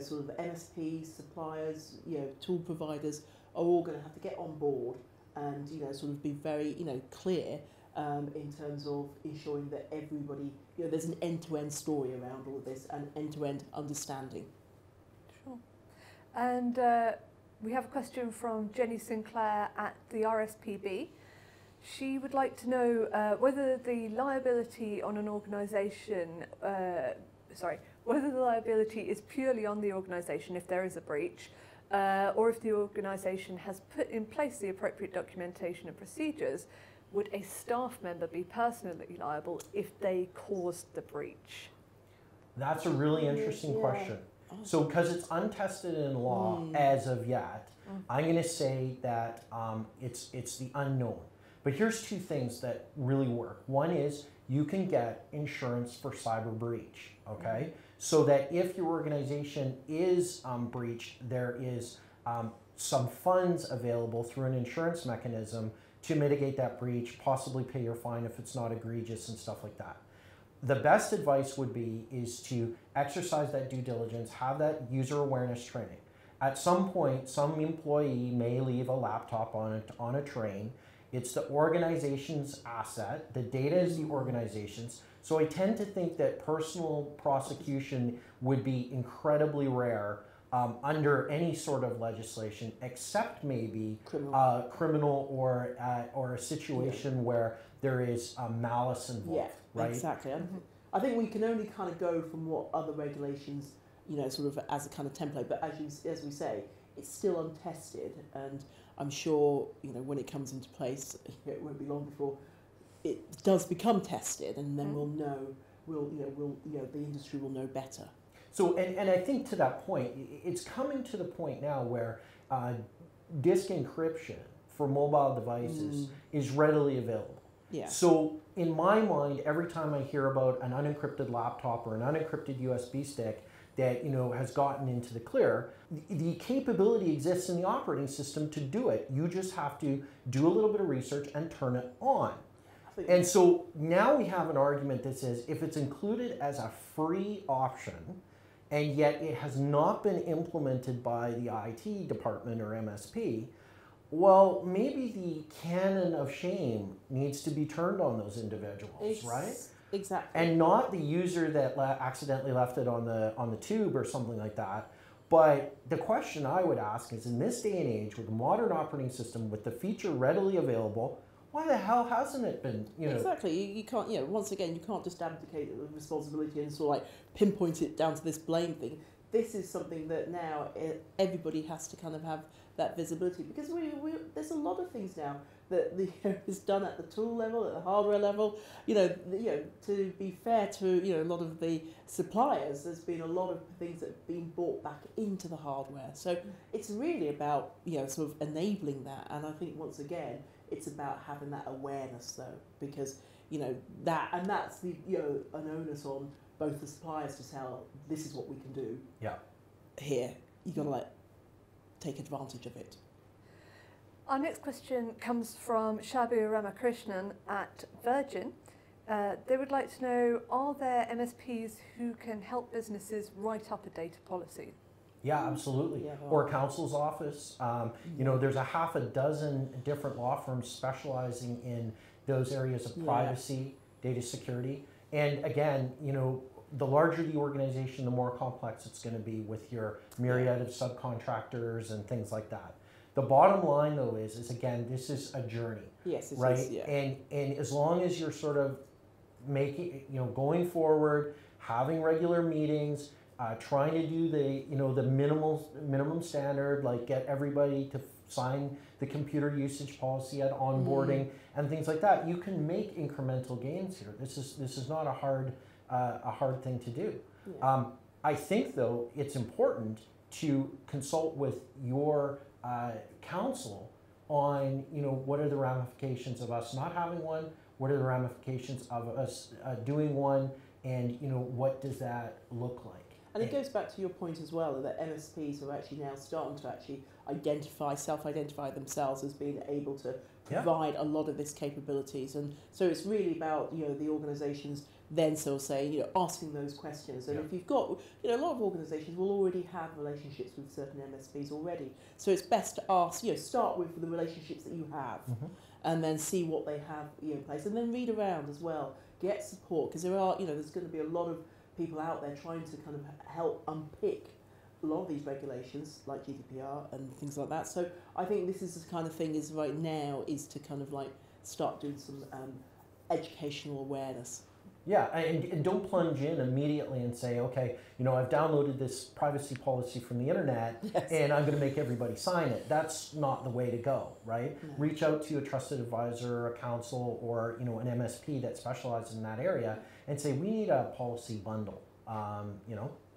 sort of MSPs, suppliers, tool providers are all going to have to get on board and, sort of be very, clear in terms of ensuring that everybody, there's an end-to-end story around all of this and end-to-end understanding. Sure. And we have a question from Jenny Sinclair at the RSPB. She would like to know whether the liability on an organisation, whether the liability is purely on the organisation if there is a breach, or if the organisation has put in place the appropriate documentation and procedures. Would a staff member be personally liable if they caused the breach? That's a really interesting question. So because it's untested in law as of yet, I'm going to say that it's the unknown. But here's 2 things that really work. One is you can get insurance for cyber breach, okay? So that if your organization is breached, there is some funds available through an insurance mechanism to mitigate that breach, possibly pay your fine if it's not egregious and stuff like that. The best advice would be is to exercise that due diligence, have that user awareness training. At some point, some employee may leave a laptop on a train. It's the organization's asset. The data is the organization's. So I tend to think that personal prosecution would be incredibly rare under any sort of legislation, except maybe criminal or a situation where there is malice involved. Right? Exactly. I think we can only kind of go from what other regulations, sort of as a kind of template. But as we say, it's still untested, and I'm sure when it comes into place, it won't be long before it does become tested, and then we'll know the industry will know better. So, and I think to that point, it's coming to the point now where disk encryption for mobile devices is readily available. Yeah. So in my mind, every time I hear about an unencrypted laptop or an unencrypted USB stick that has gotten into the clear, the capability exists in the operating system to do it. You just have to do a little bit of research and turn it on. And so now we have an argument that says if it's included as a free option, and yet it has not been implemented by the IT department or MSP, well, maybe the canon of shame needs to be turned on those individuals, right? Exactly. And not the user that accidentally left it on the tube or something like that. But the question I would ask is, in this day and age, with a modern operating system, with the feature readily available, why the hell hasn't it been, Exactly. You can't, once again, you can't just abdicate the responsibility and sort of like pinpoint it down to this blame thing. This is something that now everybody has to kind of have that visibility, because there's a lot of things now that is done at the tool level, at the hardware level. To be fair to a lot of the suppliers, there's been a lot of things that have been brought back into the hardware. So it's really about sort of enabling that, and I think once again it's about having that awareness though, because that's the an onus on both the suppliers to tell this is what we can do. Yeah. Here you got to take advantage of it. Our next question comes from Shabu Ramakrishnan at Virgin. They would like to know, are there MSPs who can help businesses write up a data policy? Yeah, absolutely. Yeah. Or counsel's office. There's a half a dozen different law firms specializing in those areas of privacy, data security. And again, the larger the organization, the more complex it's going to be with your myriad of subcontractors and things like that. The bottom line, though, is again, this is a journey. Yes, it right? is, yeah. And as long as you're sort of making, going forward, having regular meetings, trying to do the minimum standard, like get everybody to sign the computer usage policy at onboarding and things like that, you can make incremental gains here. This is not a hard thing to do. Yeah. I think though it's important to consult with your counsel on what are the ramifications of us not having one, what are the ramifications of us doing one, and what does that look like. And it goes back to your point as well, that MSPs are actually now starting to actually self-identify themselves as being able to provide a lot of this capabilities. And so it's really about, the organisations then asking those questions. And if you've got, a lot of organisations will already have relationships with certain MSPs already. So it's best to ask, start with the relationships that you have and then see what they have in place. And then read around as well, get support, because there are, there's going to be a lot of people out there trying to kind of help unpick a lot of these regulations like GDPR and things like that. So I think this is the kind of thing is right now is to kind of start doing some educational awareness. Yeah, and don't plunge in immediately and say, okay, I've downloaded this privacy policy from the internet and I'm going to make everybody sign it. That's not the way to go, right? No. Reach out to a trusted advisor, a counsel, or an MSP that specializes in that area and say, we need a policy bundle,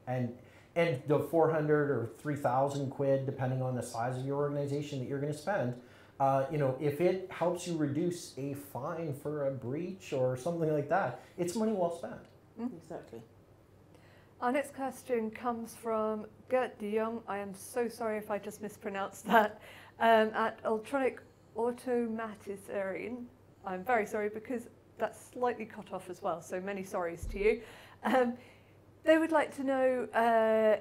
and the 400 or 3,000 quid, depending on the size of your organization that you're going to spend, if it helps you reduce a fine for a breach or something like that, it's money well spent. Exactly. Our next question comes from Gert de Jong. I am so sorry if I just mispronounced that. At Electronic Automatisering. I'm very sorry because that's slightly cut off as well, so many sorries to you. They would like to know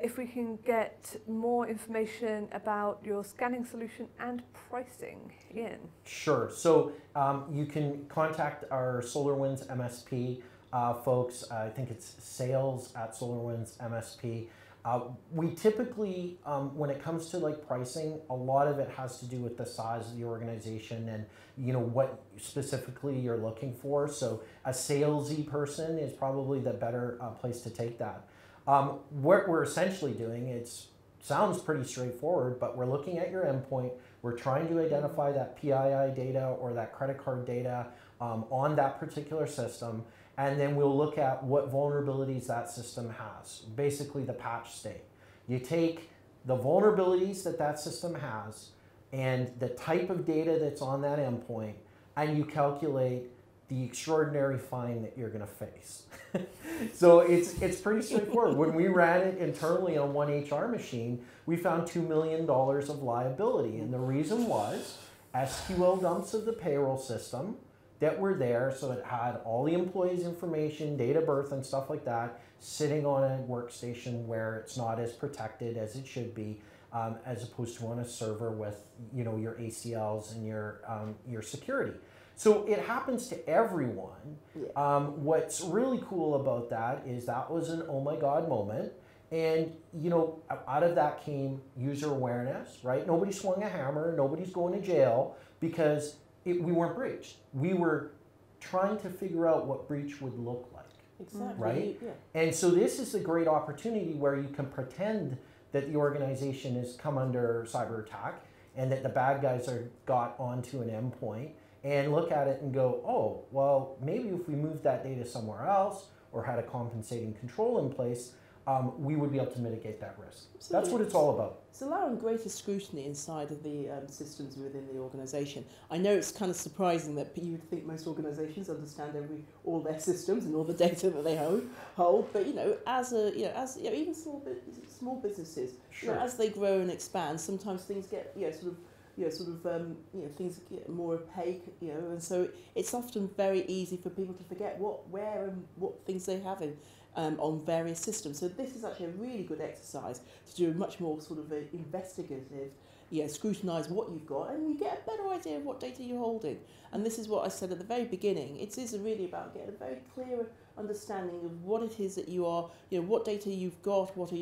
if we can get more information about your scanning solution and pricing. Ian. Sure. So you can contact our Solarwinds MSP folks. I think it's sales at Solarwinds MSP. We typically, when it comes to pricing, a lot of it has to do with the size of the organization and what specifically you're looking for. So a salesy person is probably the better place to take that. What we're essentially doing, sounds pretty straightforward, but we're looking at your endpoint. We're trying to identify that PII data or that credit card data on that particular system. and then we'll look at what vulnerabilities that system has, basically the patch state. You take the vulnerabilities that that system has and the type of data that's on that endpoint, and you calculate the extraordinary fine that you're going to face. So it's pretty straightforward. When we ran it internally on one HR machine, we found $2 million of liability. And the reason was SQL dumps of the payroll system that were there, so it had all the employees' information, date of birth and stuff like that, sitting on a workstation where it's not as protected as it should be, as opposed to on a server with your ACLs and your security. So it happens to everyone. Yeah. What's really cool about that is that was an oh my god moment, and out of that came user awareness, right? Nobody swung a hammer, nobody's going to jail because we weren't breached. We were trying to figure out what breach would look like. Exactly. Right? Yeah. And so this is a great opportunity where you can pretend that the organization has come under cyber attack and that the bad guys got onto an endpoint, and look at it and go, oh, well, maybe if we moved that data somewhere else or had a compensating control in place, we would be able to mitigate that risk. Absolutely. That's what it's all about. It's allowing greater scrutiny inside of the systems within the organisation. I know it's kind of surprising that you would think most organisations understand all their systems and all the data that they hold, but as even small businesses, Sure. as they grow and expand, sometimes things get things get more opaque, and so it's often very easy for people to forget where and what things they have on various systems. So this is actually a really good exercise to do a much more sort of investigative, scrutinise what you've got, and you get a better idea of what data you're holding. And this is what I said at the very beginning. It is really about getting a very clear understanding of what it is that you are, what data you've got, what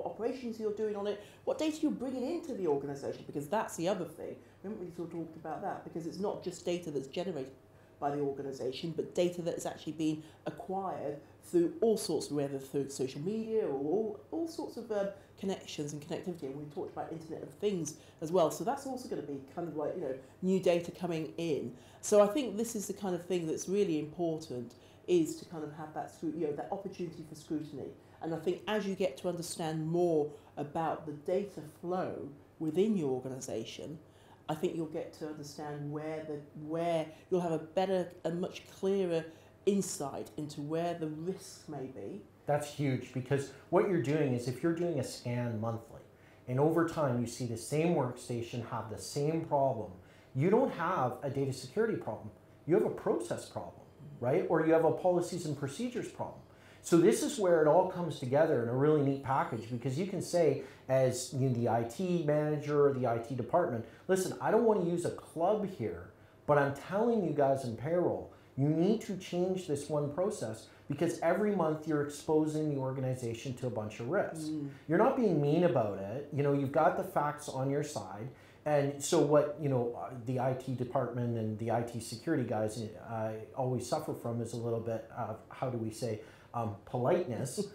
operations you're doing on it, what data you're bringing into the organisation, because that's the other thing. We haven't really sort of talked about that, because it's not just data that's generated by the organisation, but data that is actually being acquired through all sorts, whether through social media or all sorts of connections and connectivity. And we talked about Internet of Things as well. So that's also going to be kind of like, new data coming in. So I think this is the kind of thing that's really important, is to kind of have that, that opportunity for scrutiny. And I think as you get to understand more about the data flow within your organisation, I think you'll get to understand where you'll have a much clearer insight into where the risks may be. That's huge, because what you're doing is, if you're doing a scan monthly and over time you see the same workstation have the same problem, you don't have a data security problem. You have a process problem, right? Or you have a policies and procedures problem. So this is where it all comes together in a really neat package, because you can say, as the IT manager or the IT department, listen, I don't want to use a club here, but I'm telling you guys in payroll, you need to change this one process, because every month you're exposing the organization to a bunch of risks. You're not being mean about it. You've got the facts on your side. And so what, the IT department and the IT security guys always suffer from is a little bit of, how do we say, politeness.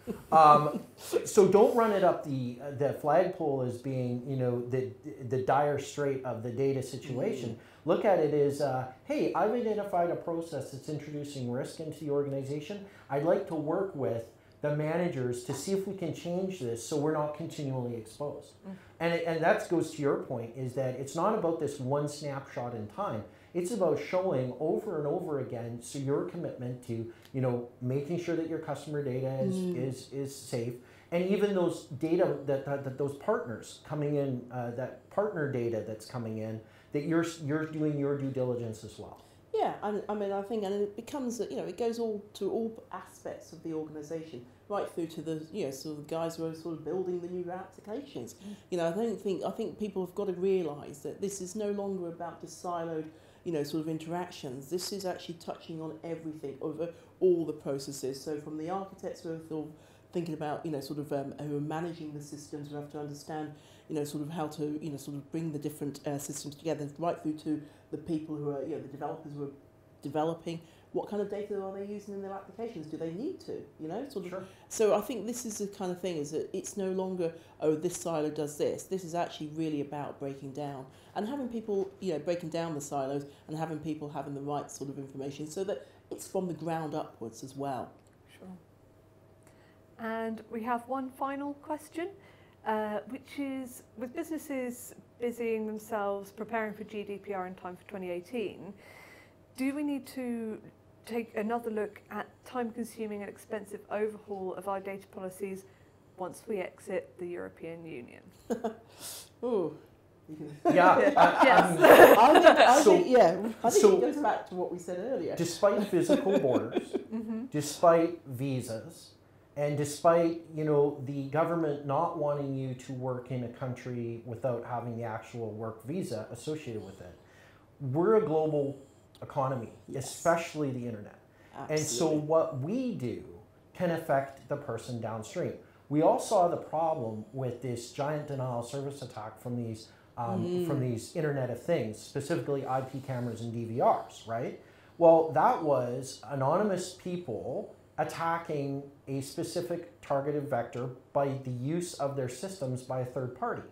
So don't run it up the flagpole as being, the dire strait of the data situation. Look at it as, hey, I've identified a process that's introducing risk into the organization. I'd like to work with the managers to see if we can change this so we're not continually exposed. And that goes to your point, is that it's not about this one snapshot in time. It's about showing over and over again, so your commitment to, making sure that your customer data is safe, and even those data that those partners coming in, that partner data that's coming in, that you're doing your due diligence as well. Yeah, I think, and it becomes, it goes to all aspects of the organisation, right through to the, sort of guys who are sort of building the new applications. I think people have got to realise that this is no longer about the siloed, sort of interactions. This is actually touching on everything, over all the processes. So from the architects who are sort of thinking about, who are managing the systems, who have to understand, sort of how to, sort of bring the different systems together, right through to the people who are, the developers who are developing. What kind of data are they using in their applications? Do they need to, Sure. So I think this is the kind of thing, is that it's no longer, oh, this silo does this. This is actually really about breaking down and having people, breaking down the silos and having people having the right sort of information, so that it's from the ground upwards as well. Sure. And we have one final question, which is, with businesses busying themselves preparing for GDPR in time for 2018, do we need to take another look at time-consuming and expensive overhaul of our data policies once we exit the European Union? Ooh. Yeah. Yes. I think it goes back to what we said earlier. Despite physical borders, despite visas, and despite, you know, the government not wanting you to work in a country without having the actual work visa associated with it, we're a global economy, especially the internet. Absolutely. And so what we do can affect the person downstream. We all saw the problem with this giant denial of service attack from these Internet of Things, specifically IP cameras and DVRs, right? Well, that was anonymous people attacking a specific targeted vector by the use of their systems by a third party,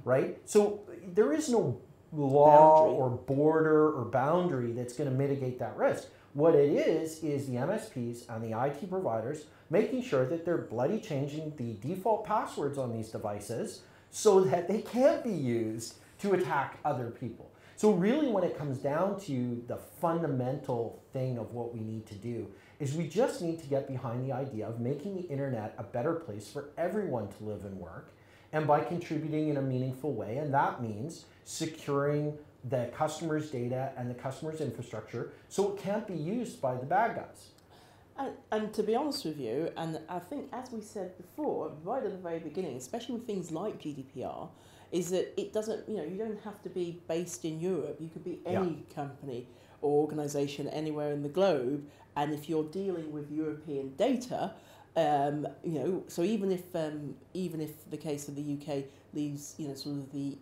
right? So there is no law or border or boundary that's going to mitigate that risk. What it is the MSPs and the IT providers making sure that they're bloody changing the default passwords on these devices so that they can't be used to attack other people. So really when it comes down to the fundamental thing of what we need to do is we just need to get behind the idea of making the internet a better place for everyone to live and work, and by contributing in a meaningful way, and that means securing the customer's data and the customer's infrastructure so it can't be used by the bad guys. And to be honest with you, and I think as we said before, right at the very beginning, especially with things like GDPR, is that it doesn't, you know, you don't have to be based in Europe. You could be any company or organisation anywhere in the globe, and if you're dealing with European data, you know, so even if the case of the UK leaves, you know, sort of the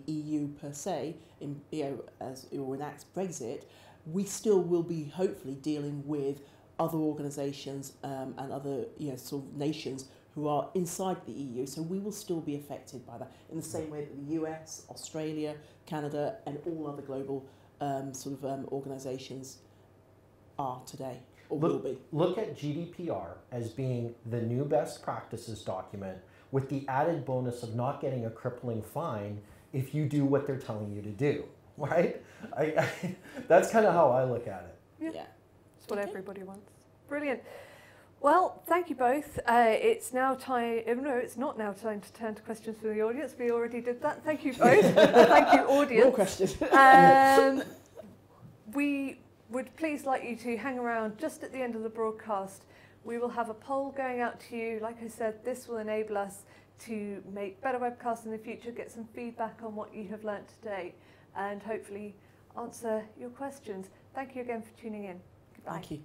EU per se, in, you know, as or enacts Brexit, we still will be hopefully dealing with other organisations and other, you know, sort of nations who are inside the EU, so we will still be affected by that in the same way that the US, Australia, Canada, and all other global organisations are today, or will be. Look at GDPR as being the new best practices document with the added bonus of not getting a crippling fine if you do what they're telling you to do, right? That's kind of how I look at it. Yeah. It's what everybody wants. Brilliant. Well, thank you both. It's now time, no, it's not now time to turn to questions from the audience. We already did that. Thank you both. Thank you, audience. More questions. We would please like you to hang around just at the end of the broadcast. We will have a poll going out to you. Like I said, this will enable us to make better webcasts in the future, get some feedback on what you have learnt today, and hopefully answer your questions. Thank you again for tuning in. Goodbye. Thank you.